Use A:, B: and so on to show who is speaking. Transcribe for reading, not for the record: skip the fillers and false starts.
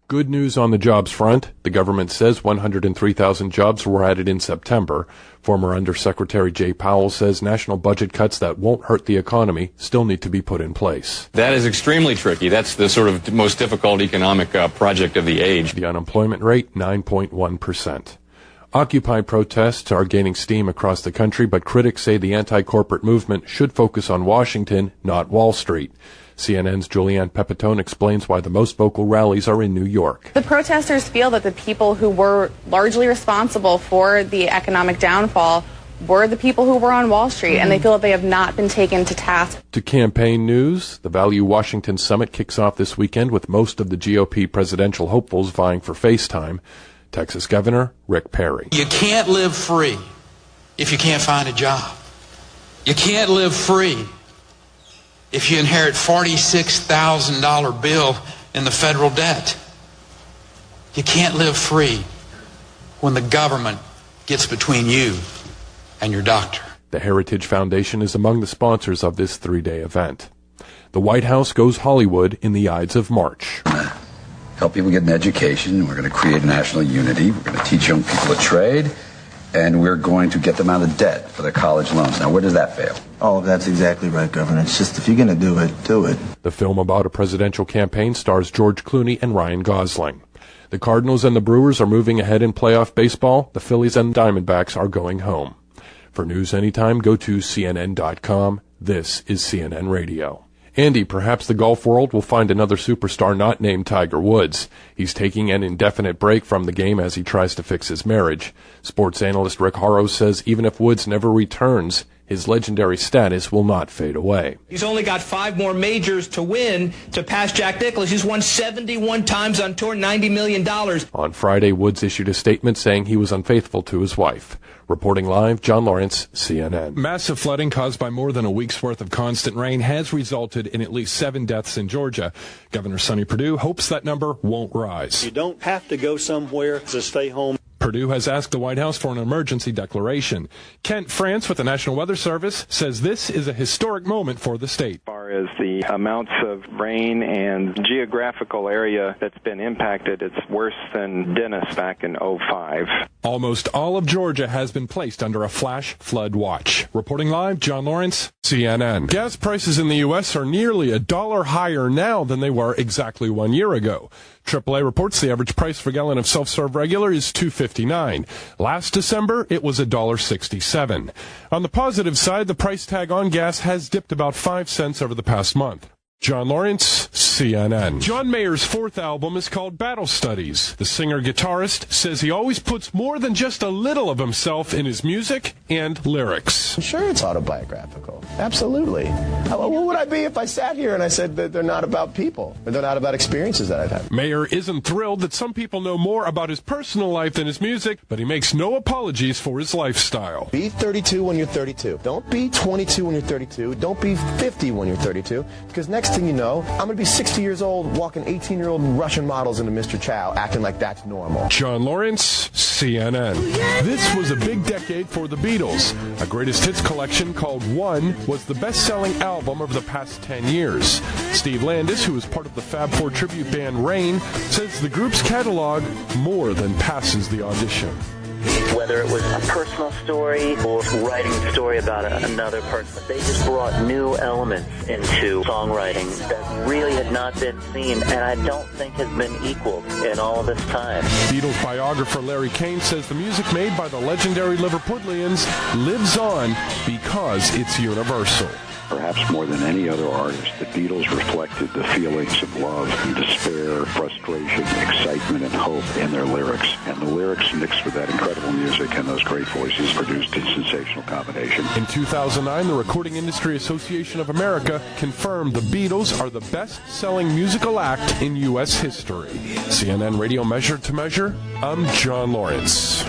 A: Good news on the jobs front. The government says 103,000 jobs were added in September. Former Undersecretary Jay Powell says national budget cuts that won't hurt the economy still need to be put in place.
B: That is extremely tricky. That's the sort of most difficult economic project of the age.
A: The unemployment rate, 9.1%. Occupy protests are gaining steam across the country, but critics say the anti-corporate movement should focus on Washington, not Wall Street. CNN's Julianne Pepitone explains why the most vocal rallies are in New York.
C: The protesters feel that the people who were largely responsible for the economic downfall were the people who were on Wall Street, and they feel that they have not been taken to task.
A: To campaign news, the Value Washington Summit kicks off this weekend with most of the GOP presidential hopefuls vying for face time. Texas Governor Rick Perry.
D: You can't live free if you can't find a job. You can't live free if you inherit $46,000 bill in the federal debt. You can't live free when the government gets between you and your doctor.
A: The Heritage Foundation is among the sponsors of this three-day event. The White House goes Hollywood in the Ides of March.
E: Help people get an education. We're going to create national unity. We're going to teach young people a trade. And we're going to get them out of debt for their college loans. Now, where does that fail?
F: Oh, that's exactly right, Governor. It's just if you're going to do it, do it.
A: The film about a presidential campaign stars George Clooney and Ryan Gosling. The Cardinals and the Brewers are moving ahead in playoff baseball. The Phillies and Diamondbacks are going home. For news anytime, go to CNN.com. This is CNN Radio. Andy, perhaps the golf world will find another superstar not named Tiger Woods. He's taking an indefinite break from the game as he tries to fix his marriage. Sports analyst Rick Horrow says even if Woods never returns, his legendary status will not fade away.
G: He's only got 5 more majors to win to pass Jack Nicklaus. He's won 71 times on tour, $90 million.
A: On Friday, Woods issued a statement saying he was unfaithful to his wife. Reporting live, John Lawrence, CNN.
H: Massive flooding caused by more than a week's worth of constant rain has resulted in at least 7 deaths in Georgia. Governor Sonny Perdue hopes that number won't rise.
I: You don't have to go somewhere to stay home.
H: Perdue has asked the White House for an emergency declaration. Kent France with the National Weather Service says this is a historic moment for the state.
J: As far as the amounts of rain and geographical area that's been impacted, it's worse than Dennis back in 2005.
H: Almost all of Georgia has been placed under a flash flood watch. Reporting live, John Lawrence, CNN. Gas prices in the U.S. are nearly $1 higher now than they were exactly 1 year ago. AAA reports the average price for a gallon of self-serve regular is $2.59. Last December, it was $1.67. On the positive side, the price tag on gas has dipped about 5 cents over the past month. John Lawrence, CNN. John Mayer's 4th album is called Battle Studies. The singer-guitarist says he always puts more than just a little of himself in his music and lyrics.
F: Sure, it's autobiographical. Absolutely. What would I be if I sat here and I said that they're not about people, or they're not about experiences that I've had?
H: Mayer isn't thrilled that some people know more about his personal life than his music, but he makes no apologies for his lifestyle.
F: Be 32 when you're 32. Don't be 22 when you're 32. Don't be 50 when you're 32, because next thing you know, I'm going to be 60 years old walking 18-year-old Russian models into Mr. Chow, acting like that's normal.
H: John Lawrence, CNN. This was a big decade for the Beatles. A greatest hits collection called One was the best-selling album of the past 10 years. Steve Landis, who is part of the Fab Four tribute band Rain, says the group's catalog more than passes the audition.
K: Whether it was a personal story or writing a story about another person, they just brought new elements into songwriting that really had not been seen and I don't think has been equaled in all of this time.
H: Beatles biographer Larry Kane says the music made by the legendary Liverpudlians lives on because it's universal.
L: Perhaps more than any other artist, the Beatles reflected the feelings of love and despair, frustration, excitement, and hope in their lyrics. And the lyrics mixed with that incredible music and those great voices produced a sensational combination.
H: In 2009, the Recording Industry Association of America confirmed the Beatles are the best-selling musical act in U.S. history. CNN Radio Measure to Measure, I'm John Lawrence.